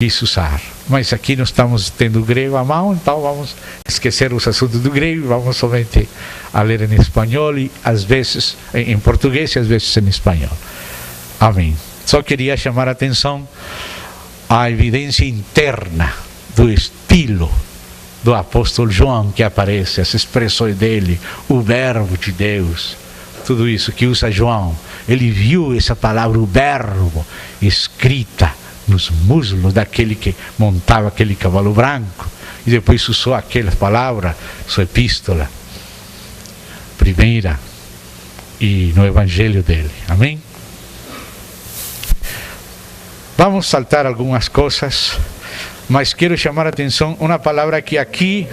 quis usar. Mas aqui nós estamos tendo o grego à mão, então vamos esquecer os assuntos do grego e vamos somente a ler em espanhol e às vezes em português e às vezes em espanhol. Amém. Só queria chamar a atenção à evidência interna do estilo do apóstolo João que aparece, as expressões dele, o verbo de Deus, tudo isso que usa João. Ele viu essa palavra, o verbo, escrita nos muslos daquele que montava aquele cavalo branco, e depois usou aquela palavra, sua epístola, primeira, e no evangelho dele. Amém? Vamos saltar algumas coisas, mas quero chamar a atenção uma palavra que aqui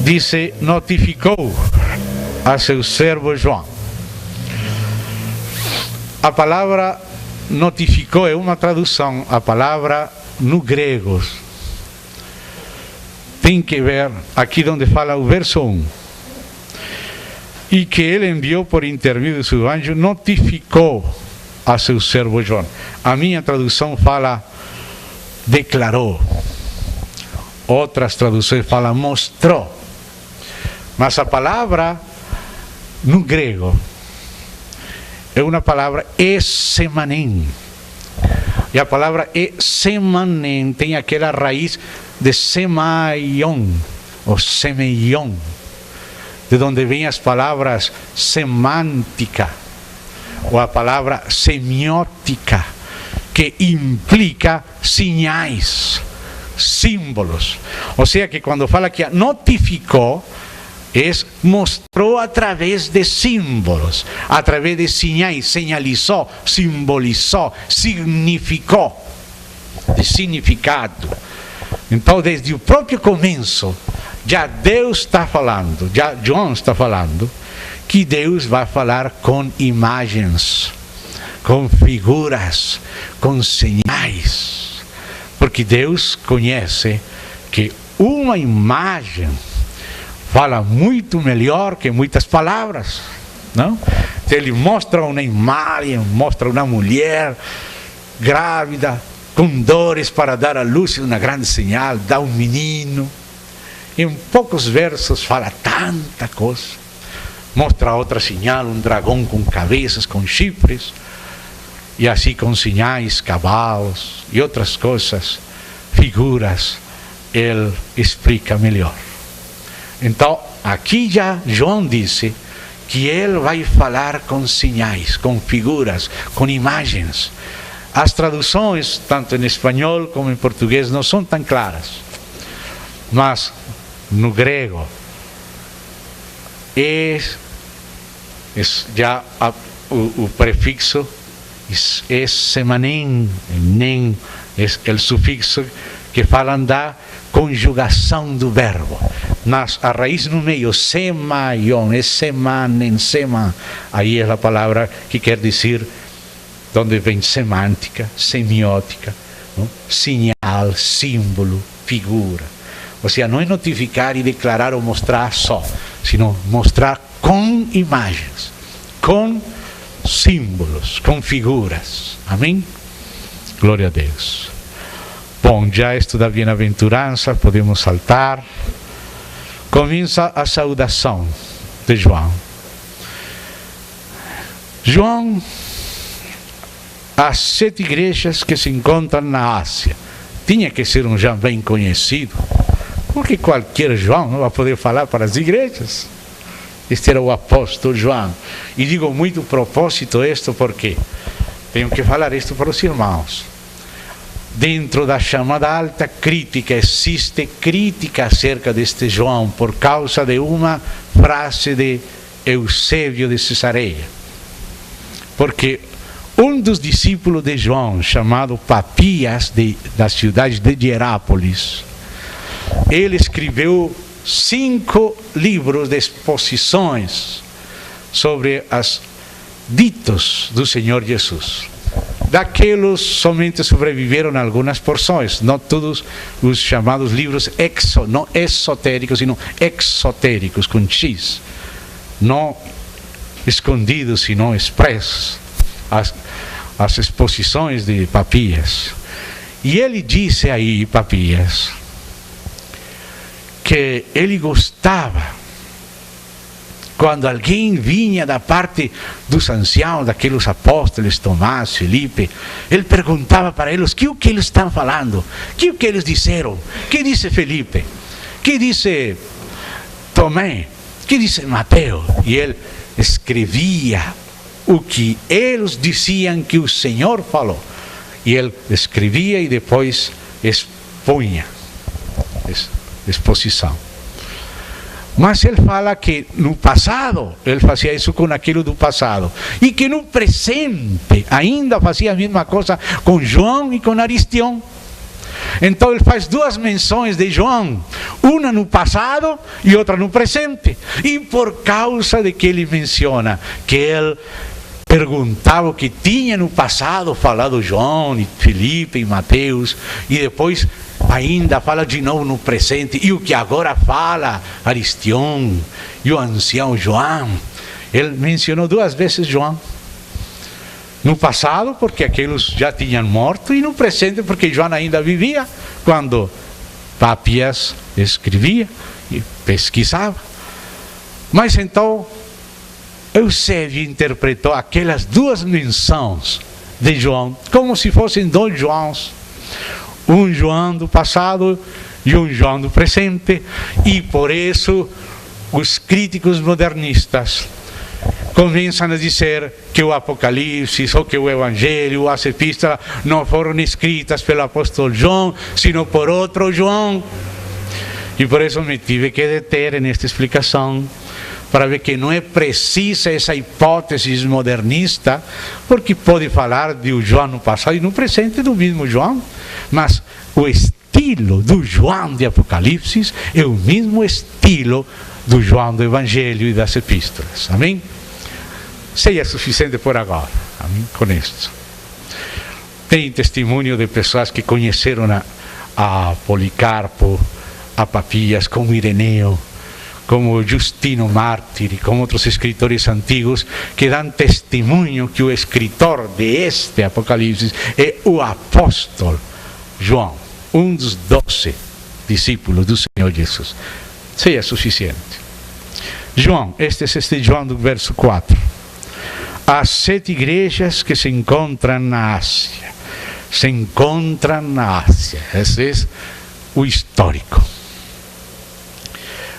diz: notificou a seu servo João. A palavra notificou é uma tradução, a palavra no grego tem que ver aqui onde fala o verso 1, e que ele enviou por intermédio do seu anjo, notificou a seu servo João. A minha tradução fala declarou, outras traduções falam mostrou, mas a palavra no grego é uma palavra esemanem. E a palavra esemanem tem aquela raiz de semaion, ou semeion, de onde vêm as palavras semântica, ou a palavra semiótica, que implica sinais, símbolos. Ou seja, que quando fala que notificou, mostrou através de símbolos, através de sinais, señalizou, simbolizou, significou, de significado. Então, desde o próprio começo, já Deus está falando, já João está falando, que Deus vai falar com imagens, com figuras, com sinais, porque Deus conhece que uma imagem fala muito melhor que muitas palavras, não? Ele mostra uma imagem, mostra uma mulher grávida, com dores para dar à luz, uma grande sinal, dá um menino. Em poucos versos fala tanta coisa. Mostra outra sinal, um dragão com cabeças, com chifres, e assim com sinais, cavalos e outras coisas, figuras, ele explica melhor. Então, aqui já João disse que ele vai falar com sinais, com figuras, com imagens. As traduções, tanto em espanhol como em português, não são tão claras, mas no grego já o prefixo é semanem, nem é o sufixo que falam da conjugação do verbo. Mas a raiz no meio, semaion, é semanen, sema, aí é a palavra que quer dizer, onde vem semântica, semiótica, não? Sinal, símbolo, figura. Ou seja, não é notificar e declarar ou mostrar só, sino mostrar com imagens, com símbolos, com figuras. Amém? Glória a Deus. Bom, já isto da bem-aventurança, podemos saltar. Começa a saudação de João. João, as 7 igrejas que se encontram na Ásia, tinha que ser um João bem conhecido, porque qualquer João não vai poder falar para as igrejas. Este era o apóstolo João. E digo muito propósito isto porque tenho que falar isto para os irmãos. Dentro da chamada alta crítica, existe crítica acerca deste João por causa de uma frase de Eusébio de Cesareia. Porque um dos discípulos de João, chamado Papias, da cidade de Hierápolis, ele escreveu 5 livros de exposições sobre os ditos do Senhor Jesus. Daqueles somente sobreviveram algumas porções, não todos os chamados livros não esotéricos, sino exotéricos, com X, não escondidos, sino expressos, as exposições de Papias. E ele disse aí, Papias, que ele gostava quando alguém vinha da parte dos anciãos, daqueles apóstolos, Tomás, Felipe, ele perguntava para eles o que eles estão falando, o que eles disseram, o que disse Felipe, o que disse Tomé, o que disse Mateus, e ele escrevia o que eles diziam que o Senhor falou, e ele escrevia e depois expunha, exposição. Mas ele fala que no passado, ele fazia isso com aquilo do passado. E que no presente ainda fazia a mesma coisa com João e com Aristião. Então ele faz duas menções de João, uma no passado e outra no presente. E por causa de que ele menciona que ele perguntava o que tinha no passado falado João, e Felipe e Mateus, e depois ainda fala de novo no presente, e o que agora fala Aristião e o ancião João. Ele mencionou duas vezes João. No passado, porque aqueles já tinham morto, e no presente, porque João ainda vivia quando Papias escrevia e pesquisava. Mas então Eusébio interpretou aquelas duas menções de João como se fossem dois Joãos. Um João do passado e um João do presente, e por isso os críticos modernistas começam a dizer que o Apocalipse, ou que o Evangelho, ou as epístolas não foram escritas pelo apóstolo João, sino por outro João. E por isso me tive que deter nesta explicação, para ver que não é precisa essa hipótese modernista, porque pode falar de João no passado e no presente do mesmo João, mas o estilo do João de Apocalipse é o mesmo estilo do João do Evangelho e das epístolas. Amém? Seja suficiente por agora. Amém? Com isso. Tem testemunho de pessoas que conheceram a Policarpo, a Papias, como Ireneu, como Justino Mártir e como outros escritores antigos, que dão testemunho que o escritor de este Apocalipse é o apóstolo João, um dos 12 discípulos do Senhor Jesus. Seja suficiente. João, este é João do verso 4. As 7 igrejas que se encontram na Ásia. Se encontram na Ásia. Esse é o histórico.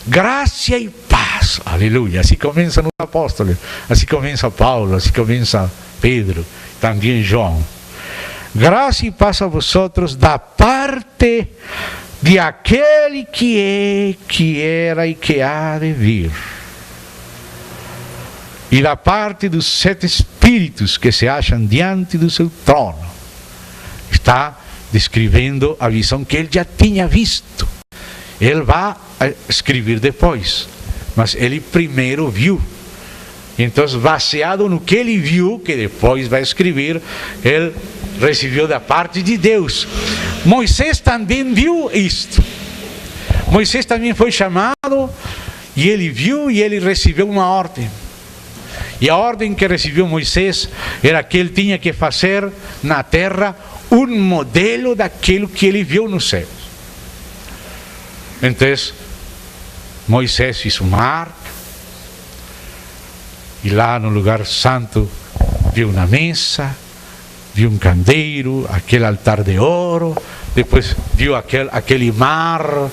Graça e paz. Aleluia. Assim começa no apóstolo. Assim começa Paulo. Assim começa Pedro. Também João. Graça e paz a vosotros da parte de aquele que é, que era e que há de vir. E da parte dos 7 espíritos que se acham diante do seu trono. Está descrevendo a visão que ele já tinha visto. Ele vai escrever depois, mas ele primeiro viu. Então, baseado no que ele viu, que depois vai escrever, ele recebeu da parte de Deus. Moisés também viu isto. Moisés também foi chamado, e ele viu, e ele recebeu uma ordem. E a ordem que recebeu Moisés era que ele tinha que fazer na terra um modelo daquilo que ele viu no céu. Então, Moisés fez uma arca, e lá no lugar santo viu uma mesa, viu um candeeiro, aquele altar de ouro, depois viu aquele mar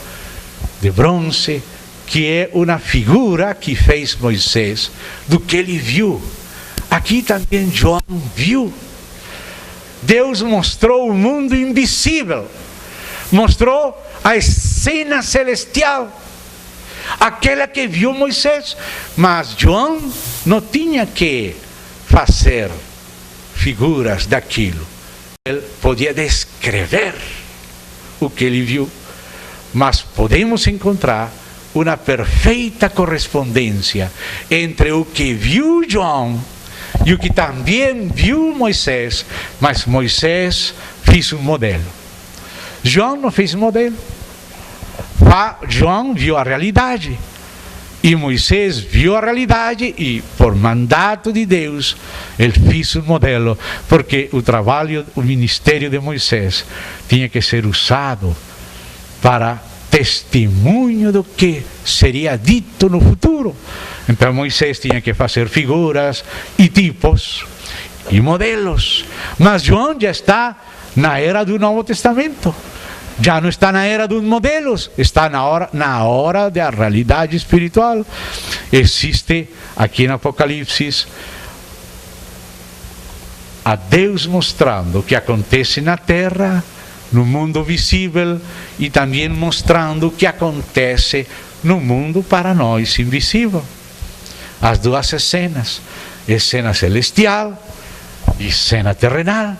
de bronze, que é uma figura que fez Moisés do que ele viu. Aqui também João viu. Deus mostrou o mundo invisível, mostrou a cena celestial, aquela que viu Moisés. Mas João não tinha que fazer figuras daquilo. Ele podia descrever o que ele viu. Mas podemos encontrar uma perfeita correspondência entre o que viu João e o que também viu Moisés. Mas Moisés fez um modelo. João não fez modelo. João viu a realidade. E Moisés viu a realidade e, por mandato de Deus, ele fez um modelo, porque o trabalho, o ministério de Moisés tinha que ser usado para testemunho do que seria dito no futuro. Então Moisés tinha que fazer figuras e tipos e modelos. Mas João já está na era do Novo Testamento. Já não está na era dos modelos, está na hora da realidade espiritual. Existe aqui no Apocalipse a Deus mostrando o que acontece na terra, no mundo visível, e também mostrando o que acontece no mundo para nós invisível. As duas cenas, cena celestial e cena terrenal.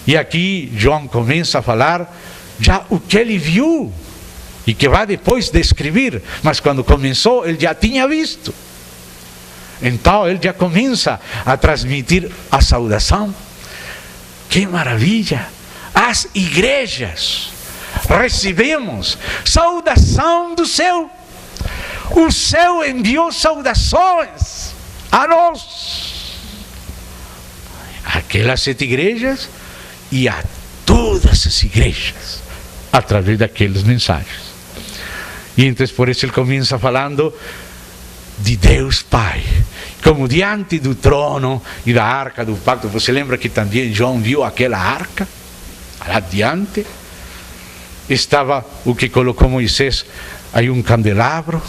E aqui João começa a falar já o que ele viu e que vai depois descrever, mas quando começou ele já tinha visto. Então ele já começa a transmitir a saudação. Que maravilha! As igrejas recebemos saudação do céu. O céu enviou saudações a nós, aquelas 7 igrejas e a todas as igrejas, através daquelas mensagens. E então por isso ele começa falando de Deus Pai, como diante do trono e da arca do pacto. Você lembra que também João viu aquela arca? Lá diante estava o que colocou Moisés, aí um candelabro,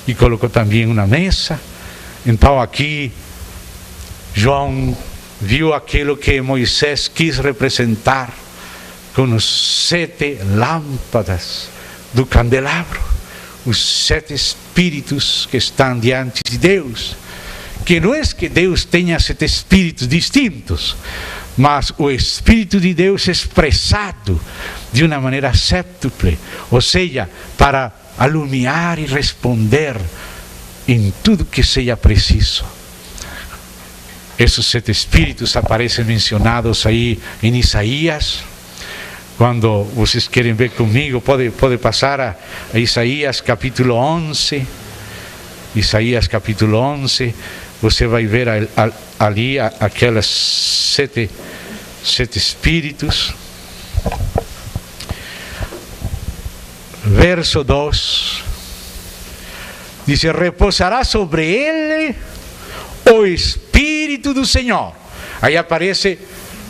e colocou também uma mesa. Então aqui João viu aquilo que Moisés quis representar com os 7 lâmpadas do candelabro, os 7 espíritos que estão diante de Deus. Que não é que Deus tenha 7 espíritos distintos, mas o Espírito de Deus expressado de uma maneira séptuple, ou seja, para alumiar e responder em tudo que seja preciso. Esses 7 espíritos aparecem mencionados aí em Isaías. Quando vocês querem ver comigo, pode passar a Isaías capítulo 11. Isaías capítulo 11, você vai ver ali aquelas 7 espíritos. Verso 2 diz: repousará sobre ele o Espírito do Senhor. Aí aparece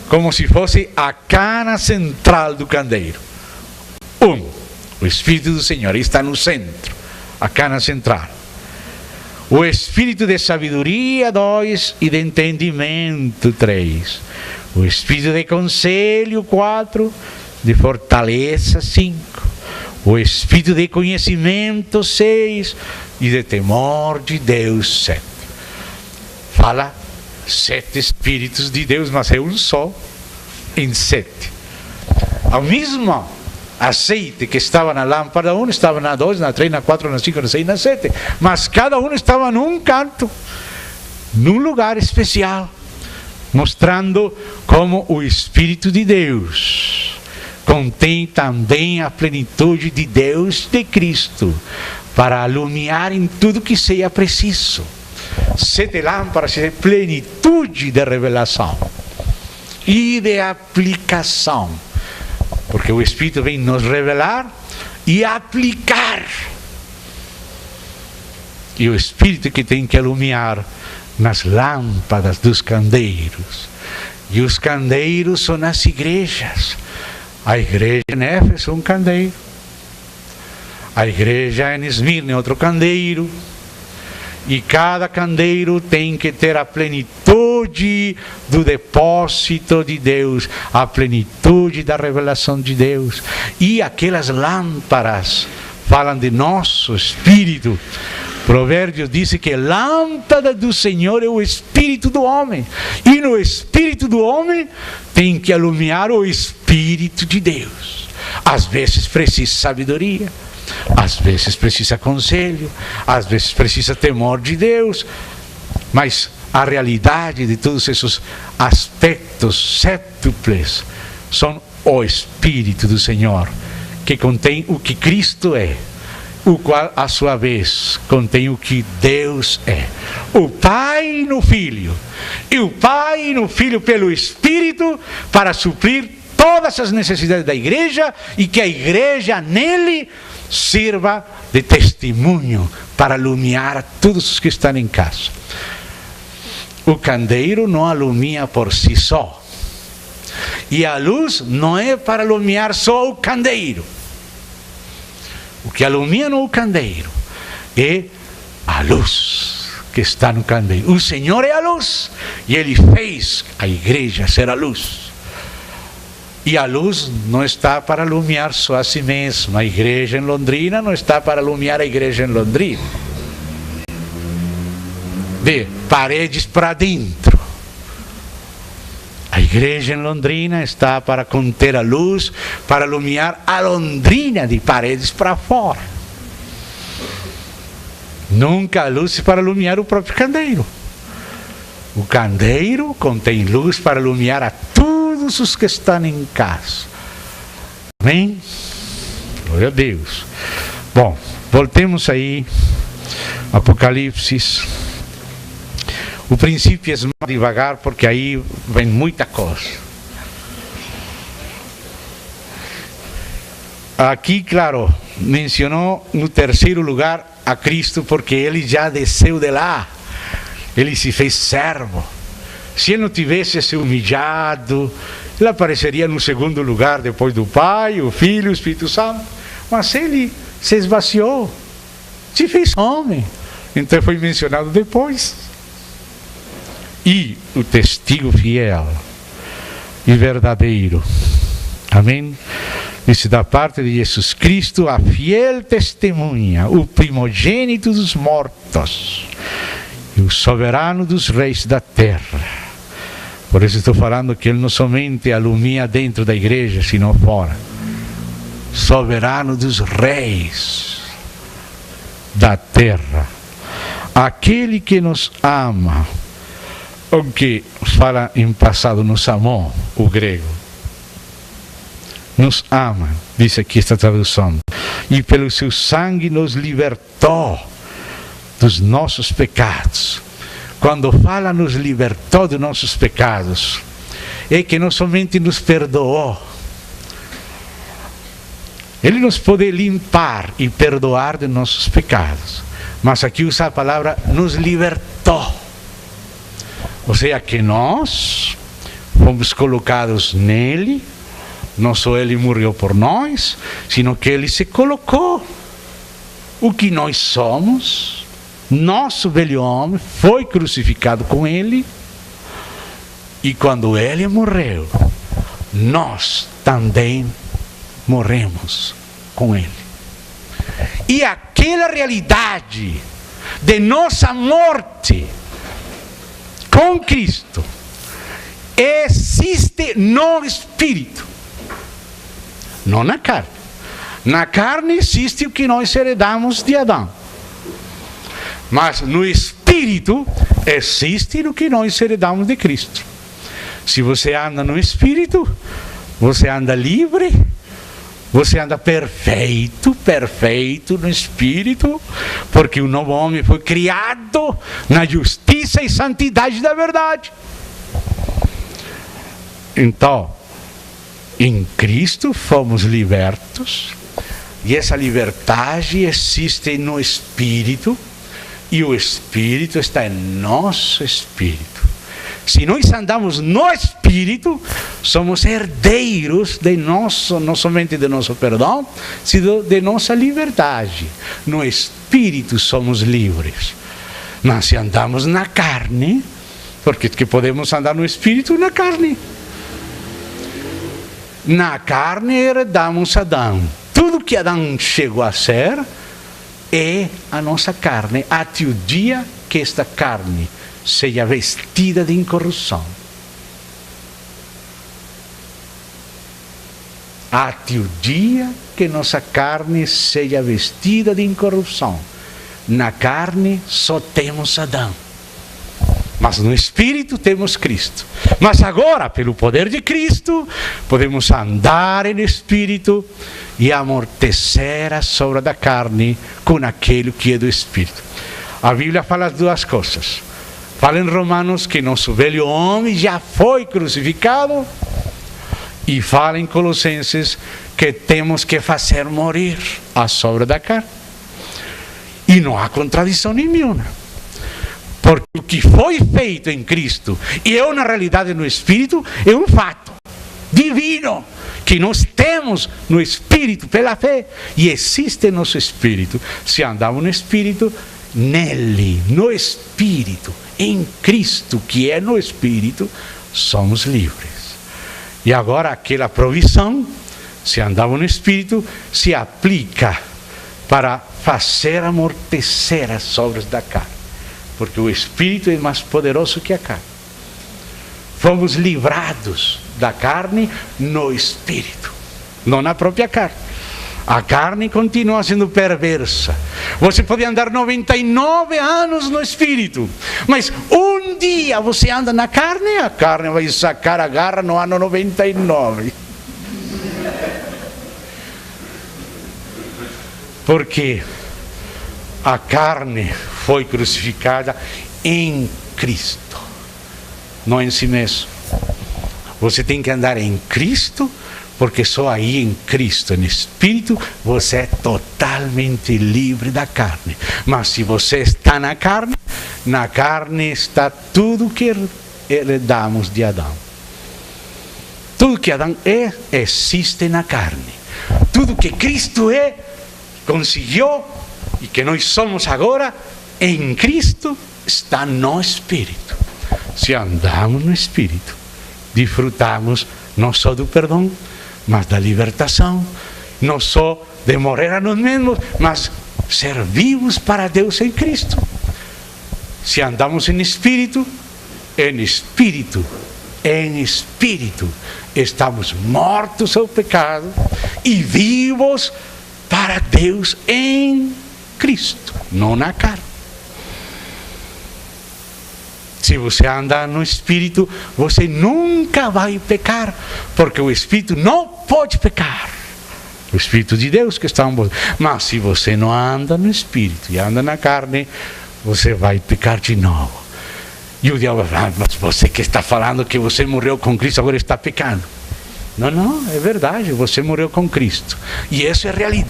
como se fosse a cana central do candeeiro. O Espírito do Senhor está no centro, a cana central. O Espírito de sabedoria, 2, e de entendimento, 3. O Espírito de conselho, 4, de fortaleza, 5. O Espírito de conhecimento, 6, e de temor de Deus, 7. Fala 7 Espíritos de Deus, mas é um só em 7. O mesmo azeite que estava na lâmpada 1, estava na 2, na 3, na 4, na 5, na 6, na 7. Mas cada um estava num canto, num lugar especial, mostrando como o Espírito de Deus contém também a plenitude de Deus, de Cristo, para alumiar em tudo que seja preciso. 7 lâmpadas, plenitude de revelação e de aplicação, porque o Espírito vem nos revelar e aplicar. E o Espírito que tem que alumiar nas lâmpadas dos candeeiros. E os candeeiros são as igrejas. A igreja em Éfeso é um candeeiro, a igreja em Esmirna é outro candeeiro. E cada candeeiro tem que ter a plenitude do depósito de Deus, a plenitude da revelação de Deus. E aquelas lâmpadas falam de nosso espírito. Provérbios diz que a lâmpada do Senhor é o espírito do homem. E no espírito do homem tem que alumiar o Espírito de Deus. Às vezes precisa sabedoria, às vezes precisa conselho, às vezes precisa temor de Deus, mas a realidade de todos esses aspectos séptuples são o Espírito do Senhor, que contém o que Cristo é, o qual, a sua vez, contém o que Deus é. O Pai no Filho. E o Pai no Filho pelo Espírito, para suprir todas as necessidades da igreja, e que a igreja nele sirva de testemunho para iluminar a todos os que estão em casa. O candeeiro não alumia por si só. E a luz não é para iluminar só o candeeiro. O que alumia no candeeiro é a luz que está no candeeiro. O Senhor é a luz, e Ele fez a igreja ser a luz. E a luz não está para iluminar só a si mesma. A igreja em Londrina não está para iluminar a igreja em Londrina. De paredes para dentro. A igreja em Londrina está para conter a luz, para iluminar a Londrina de paredes para fora. Nunca a luz para iluminar o próprio candeeiro. O candeeiro contém luz para iluminar a todos os que estão em casa. Amém? Glória a Deus. Bom, voltemos aí. Apocalipse. O princípio é mais devagar, porque aí vem muita coisa. Aqui, claro, mencionou no terceiro lugar a Cristo, porque Ele já desceu de lá. Ele se fez servo. Se Ele não tivesse se humilhado, Ele apareceria no segundo lugar, depois do Pai, o Filho, o Espírito Santo. Mas Ele se esvaziou, se fez homem. Então foi mencionado depois. E o testigo fiel e verdadeiro. Amém? Disse da parte de Jesus Cristo, a fiel testemunha, o primogênito dos mortos e o soberano dos reis da terra. Por isso estou falando que Ele não somente alumia dentro da igreja, sino fora. Soberano dos reis da terra. Aquele que nos ama, o que fala em passado, nos amou, o grego. Nos ama, diz aqui esta tradução. E pelo seu sangue nos libertou dos nossos pecados. Quando fala nos libertou dos nossos pecados, é que não somente nos perdoou. Ele nos pode limpar e perdoar de nossos pecados. Mas aqui usa a palavra nos libertou. Ou seja, que nós fomos colocados nele, não só Ele morreu por nós, sino que Ele se colocou. O que nós somos, nosso velho homem, foi crucificado com Ele, e quando Ele morreu, nós também morremos com Ele. E aquela realidade de nossa morte com Cristo existe no Espírito, não na carne. Na carne existe o que nós heredamos de Adão, mas no Espírito existe o que nós heredamos de Cristo. Se você anda no Espírito, você anda livre, você anda perfeito no Espírito, porque o novo homem foi criado na justiça e santidade da verdade. Então, em Cristo fomos libertos, e essa liberdade existe no Espírito, e o Espírito está em nosso Espírito. Se nós andamos no Espírito, somos herdeiros de nosso, não somente de nosso perdão, sino de nossa liberdade. No Espírito somos livres. Mas se andamos na carne, porque que podemos andar no Espírito e na carne. Na carne herdamos Adão. Tudo que Adão chegou a ser é a nossa carne, até o dia que esta carne seja vestida de incorrupção. Até o dia que nossa carne seja vestida de incorrupção. Na carne só temos Adão. Mas no Espírito temos Cristo. Mas agora, pelo poder de Cristo, podemos andar em Espírito e amortecer a sobra da carne com aquilo que é do Espírito. A Bíblia fala as duas coisas. Fala em Romanos que nosso velho homem já foi crucificado, e fala em Colossenses que temos que fazer morrer a sobra da carne. E não há contradição nenhuma. Porque o que foi feito em Cristo e é uma realidade no Espírito é um fato divino que nós temos no Espírito pela fé, e existe em nosso Espírito. Se andamos no Espírito, nele, no Espírito, em Cristo, que é no Espírito, somos livres. E agora aquela provisão, se andamos no Espírito, se aplica para fazer amortecer as sobras da carne. Porque o Espírito é mais poderoso que a carne. Fomos livrados da carne no Espírito, não na própria carne. A carne continua sendo perversa. Você pode andar 99 anos no Espírito, mas um dia você anda na carne, a carne vai sacar a garra no ano 99. Porque a carne foi crucificada em Cristo, não em si mesmo. Você tem que andar em Cristo, porque só aí em Cristo, em Espírito, você é totalmente livre da carne. Mas se você está na carne está tudo que herdamos de Adão. Tudo que Adão é, existe na carne. Tudo que Cristo é, conseguiu, e que nós somos agora, em Cristo, está no Espírito. Se andamos no Espírito, desfrutamos não só do perdão, mas da libertação, não só de morrer a nós mesmos, mas ser vivos para Deus em Cristo. Se andamos em Espírito, estamos mortos ao pecado e vivos para Deus em Cristo, não na carne. Se você andar no Espírito, você nunca vai pecar, porque o Espírito não pode pecar. O Espírito de Deus que está em você. Mas se você não anda no Espírito e anda na carne, você vai pecar de novo. E o diabo vai falar, mas você que está falando que você morreu com Cristo, agora está pecando. Não, é verdade, você morreu com Cristo. E isso é realidade.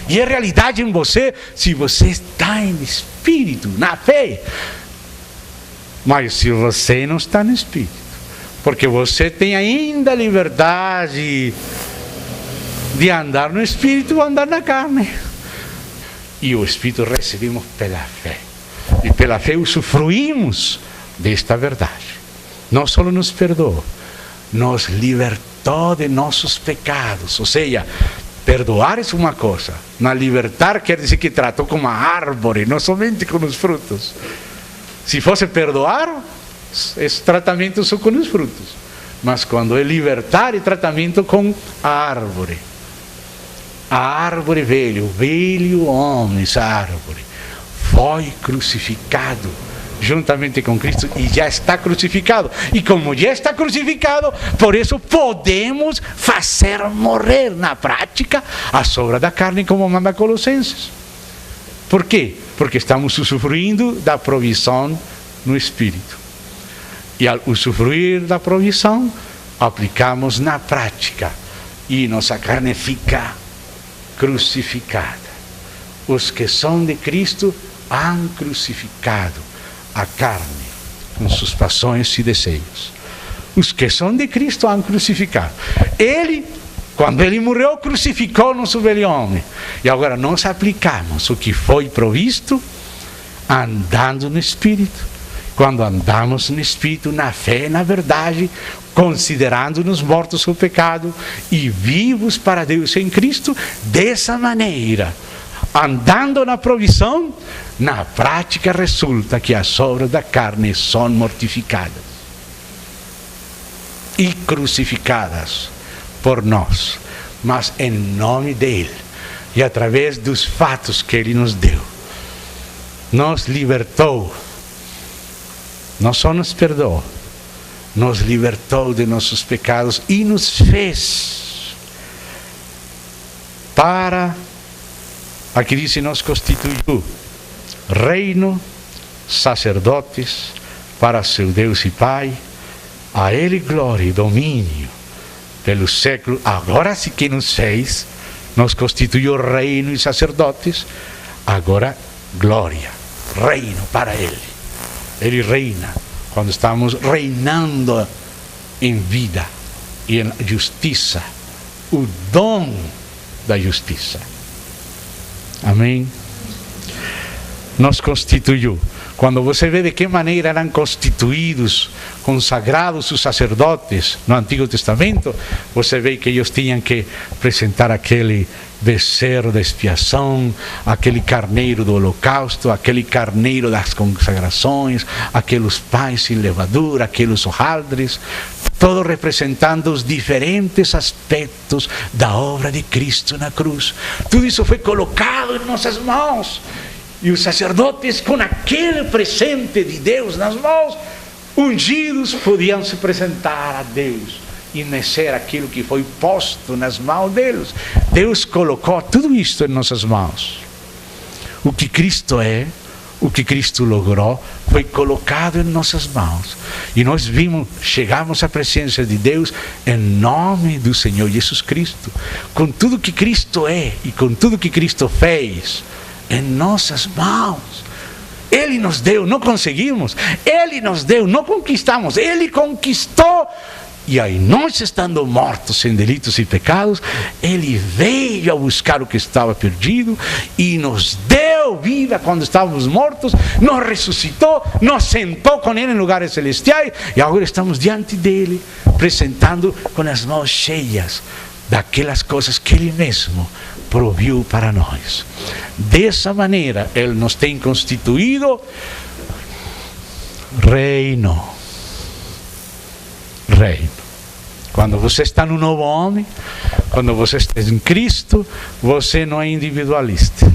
E é realidade em você, se você está em Espírito, na fé. Mas se você não está no Espírito, porque você tem ainda a liberdade de andar no Espírito ou andar na carne. E o Espírito recebemos pela fé. E pela fé usufruímos desta verdade. Não só nos perdoou, nos libertou de nossos pecados. Ou seja, perdoar é uma coisa, mas libertar quer dizer que tratou como uma árvore, não somente com os frutos. Se fosse perdoar, é tratamento só com os frutos. Mas quando é libertar, é tratamento com a árvore. A árvore velho, o velho homem, essa árvore, foi crucificado juntamente com Cristo e já está crucificado. E como já está crucificado, por isso podemos fazer morrer na prática a sobra da carne, como manda Colossenses. Por quê? Porque estamos usufruindo da provisão no Espírito. E ao usufruir da provisão, aplicamos na prática. E nossa carne fica crucificada. Os que são de Cristo han crucificado a carne com suas paixões e desejos. Os que são de Cristo han crucificado. Ele, quando ele morreu, crucificou nosso velho homem. E agora nós aplicamos o que foi provisto andando no Espírito. Quando andamos no Espírito, na fé, na verdade, considerando-nos mortos ao pecado e vivos para Deus em Cristo, dessa maneira, andando na provisão, na prática resulta que as sobras da carne são mortificadas e crucificadas por nós, mas em nome dele e através dos fatos que ele nos deu, nos libertou não só nos perdoou, nos libertou de nossos pecados e nos fez para, aqui diz, nos constituiu reino, sacerdotes para seu Deus e Pai, a Ele glória e domínio pelo século. Agora sim que nos fez, nos constituiu reino e sacerdotes, agora glória, reino para Ele. Ele reina quando estamos reinando em vida e em justiça, o dom da justiça. Amém? Nos constituiu. Quando você vê de que maneira eram constituídos, consagrados os sacerdotes no Antigo Testamento, você vê que eles tinham que apresentar aquele becerro da expiação, aquele carneiro do holocausto, aquele carneiro das consagrações, aqueles pães sem levadura, aqueles hojaldres, todo representando os diferentes aspectos da obra de Cristo na cruz. Tudo isso foi colocado em nossas mãos. E os sacerdotes, com aquele presente de Deus nas mãos, ungidos, podiam se apresentar a Deus e conhecer aquilo que foi posto nas mãos deles. Deus colocou tudo isto em nossas mãos. O que Cristo é, o que Cristo logrou, foi colocado em nossas mãos. E nós chegamos à presença de Deus em nome do Senhor Jesus Cristo. Com tudo que Cristo é e com tudo que Cristo fez em nossas mãos. Ele nos deu, não conseguimos. Ele nos deu, não conquistamos. Ele conquistou. E aí, nós estando mortos em delitos e pecados, Ele veio a buscar o que estava perdido e nos deu vida quando estávamos mortos, nos ressuscitou, nos sentou com Ele em lugares celestiais e agora estamos diante dEle, apresentando com as mãos cheias daquelas coisas que Ele mesmo proviu para nós. Dessa maneira, Ele nos tem constituído reino. Quando você está no novo homem, quando você está em Cristo, você não é individualista.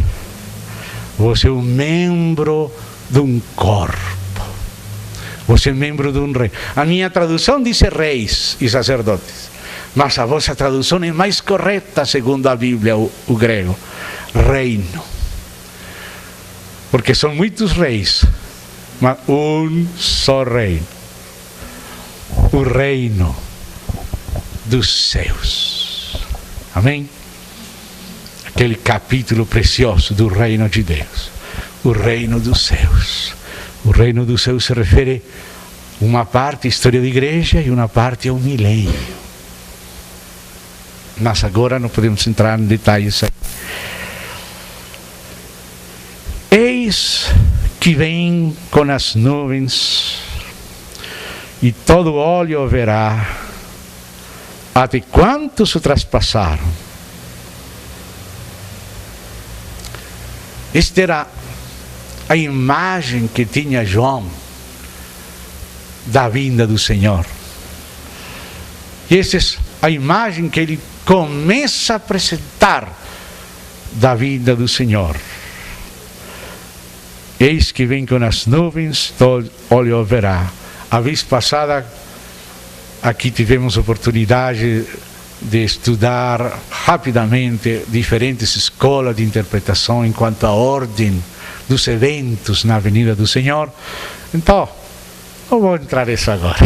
Você é um membro de um corpo. Você é membro de um reino. A minha tradução diz reis e sacerdotes, mas a vossa tradução é mais correta, segundo a Bíblia, o grego. Reino. Porque são muitos reis, mas um só reino. O reino dos céus. Amém? Aquele capítulo precioso do reino de Deus. O reino dos céus. O reino dos céus se refere a uma parte à história da igreja e uma parte ao milênio. Mas agora não podemos entrar em detalhes aí. Eis que vem com as nuvens e todo olho verá até quantos o traspassaram. Esta era a imagem que tinha João da vinda do Senhor. E essa é a imagem que ele começa a apresentar da vinda do Senhor. Eis que vem com as nuvens, todo olho verá. A vez passada, aqui tivemos oportunidade de estudar rapidamente diferentes escolas de interpretação enquanto à ordem dos eventos na Avenida do Senhor. Então, não vou entrar nisso agora.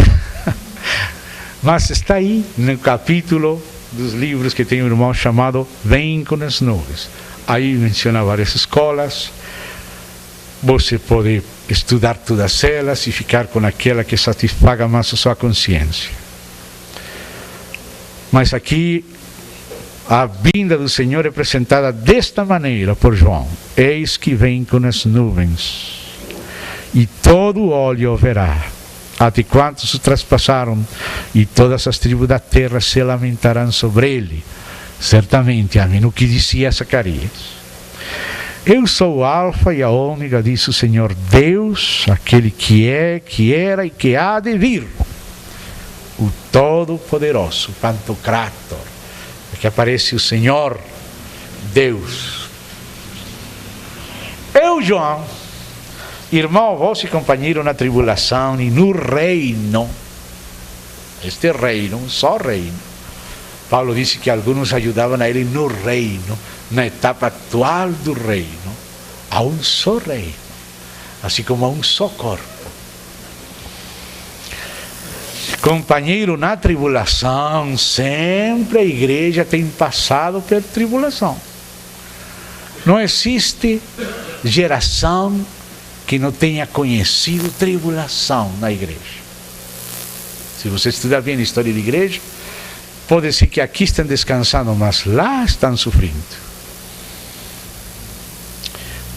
Mas está aí no capítulo dos livros que tem um irmão chamado Vem com as Nuvens. Aí menciona várias escolas. Você pode estudar todas elas e ficar com aquela que satisfaga mais a sua consciência. Mas aqui a vinda do Senhor é apresentada desta maneira por João. Eis que vem com as nuvens e todo olho o verá, até quantos o traspassaram, e todas as tribos da terra se lamentarão sobre ele. Certamente, amém, o que dizia Zacarias. Eu sou o Alfa e a Ômega, diz o Senhor Deus, aquele que é, que era e que há de vir, o Todo-Poderoso, o Pantocrator, que aparece o Senhor Deus. Eu, João, irmão, vosso companheiro na tribulação e no reino, este reino, um só reino. Paulo disse que alguns ajudavam a ele no reino, na etapa atual do reino, há um só reino, assim como há um só corpo. Companheiro na tribulação, sempre a igreja tem passado por tribulação. Não existe geração que não tenha conhecido tribulação na igreja. Se você estudar bem a história da igreja, pode ser que aqui estão descansando, mas lá estão sofrendo.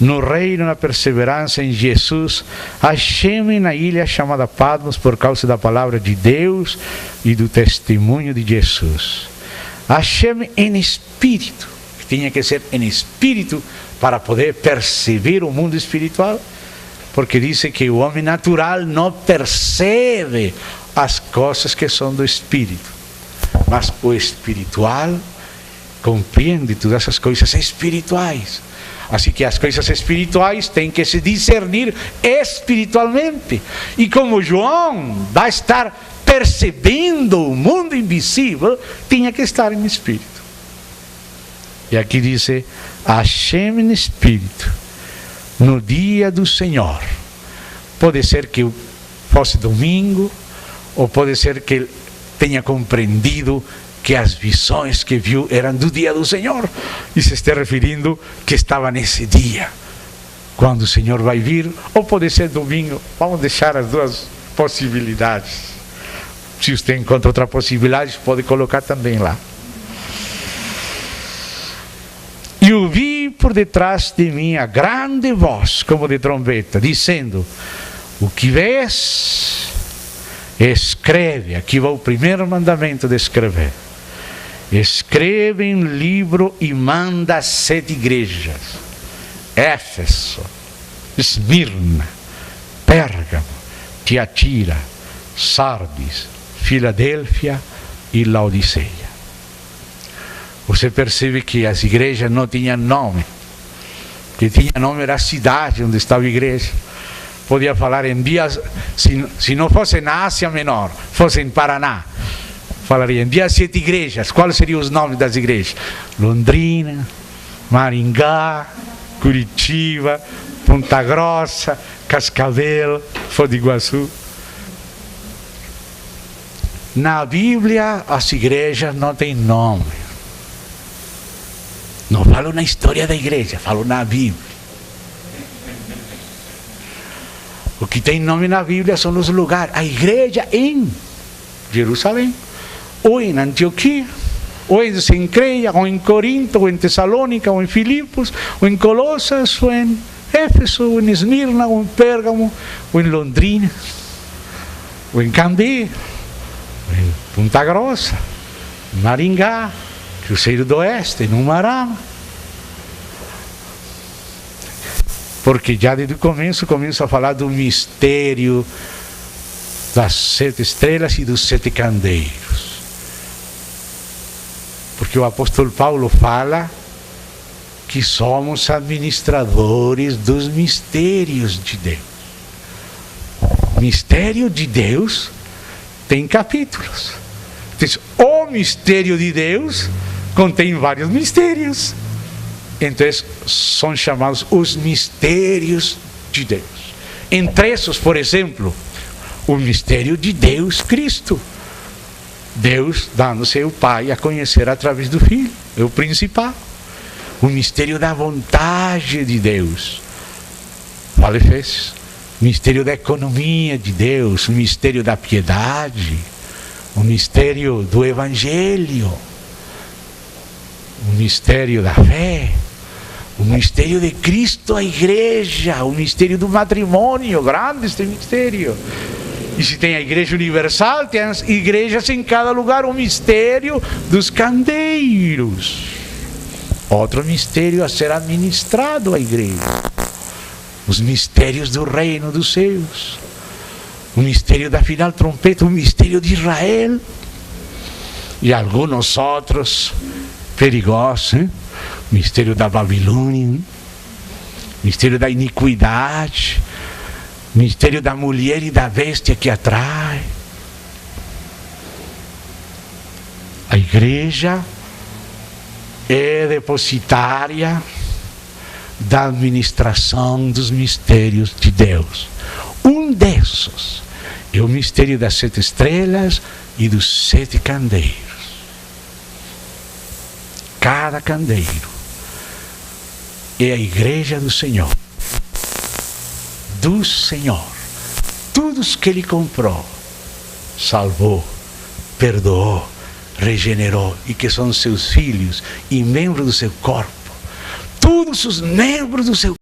No reino, na perseverança em Jesus, achei-me na ilha chamada Patmos por causa da palavra de Deus e do testemunho de Jesus. Achei-me em espírito, que tinha que ser em espírito para poder perceber o mundo espiritual, porque diz que o homem natural não percebe as coisas que são do espírito, mas o espiritual compreende todas as coisas espirituais. Assim que as coisas espirituais têm que se discernir espiritualmente. E como João vai estar percebendo o mundo invisível, tinha que estar em espírito. E aqui diz: achei-me em espírito no dia do Senhor. Pode ser que fosse domingo, ou pode ser que tenha compreendido que as visões que viu eram do dia do Senhor, e se está referindo que estava nesse dia, quando o Senhor vai vir, ou pode ser domingo. Vamos deixar as duas possibilidades. Se você encontra outra possibilidade, pode colocar também lá. E ouvi por detrás de mim a grande voz, como de trombeta, dizendo: o que vês, escreve. Aqui vai o primeiro mandamento de escrever. Escreve em livro e manda às 7 igrejas: Éfeso, Esmirna, Pérgamo, Tiatira, Sardis, Filadélfia e Laodiceia. Você percebe que as igrejas não tinham nome. O que tinha nome era a cidade onde estava a igreja. Podia falar em dias, se não fosse na Ásia Menor, fosse em Paraná, falaria em dias 7 igrejas. Quais seriam os nomes das igrejas? Londrina, Maringá, Curitiba, Ponta Grossa, Cascavel, Foz do Iguaçu. Na Bíblia, as igrejas não têm nome. Não falo na história da igreja, falo na Bíblia. O que tem nome na Bíblia são os lugares. A igreja em Jerusalém, ou em Antioquia, ou em Cencreia, ou em Corinto, ou em Tessalônica, ou em Filipos, ou em Colossas, ou em Éfeso, ou em Esmirna, ou em Pérgamo, ou em Londrina, ou em Cambé, ou em Ponta Grossa, em Maringá, Cruzeiro do Oeste, em Umarama. Porque já desde o começo a falar do mistério das 7 estrelas e dos 7 candeiros. Porque o apóstolo Paulo fala que somos administradores dos mistérios de Deus. O mistério de Deus tem capítulos. Então, o mistério de Deus contém vários mistérios. Então, são chamados os mistérios de Deus. Entre esses, por exemplo, o mistério de Deus Cristo. Deus dando seu Pai a conhecer através do Filho, é o principal. O mistério da vontade de Deus. Fala Efésios. O mistério da economia de Deus, o mistério da piedade, o mistério do Evangelho, o mistério da fé, o mistério de Cristo à igreja, o mistério do matrimônio, grande este mistério. E se tem a igreja universal, tem as igrejas em cada lugar, o mistério dos candeiros. Outro mistério a ser administrado à igreja. Os mistérios do reino dos céus. O mistério da final trompeta, o mistério de Israel. E alguns outros perigosos, hein? Mistério da Babilônia, mistério da iniquidade, Mistério da mulher e da bestia que atrai. A igreja é depositária da administração dos mistérios de Deus. Um desses é o mistério das 7 estrelas e dos 7 candeiros. Cada candeeiro é a igreja do Senhor. Do Senhor. Todos que Ele comprou, salvou, perdoou, regenerou e que são seus filhos e membros do seu corpo. Todos os membros do seu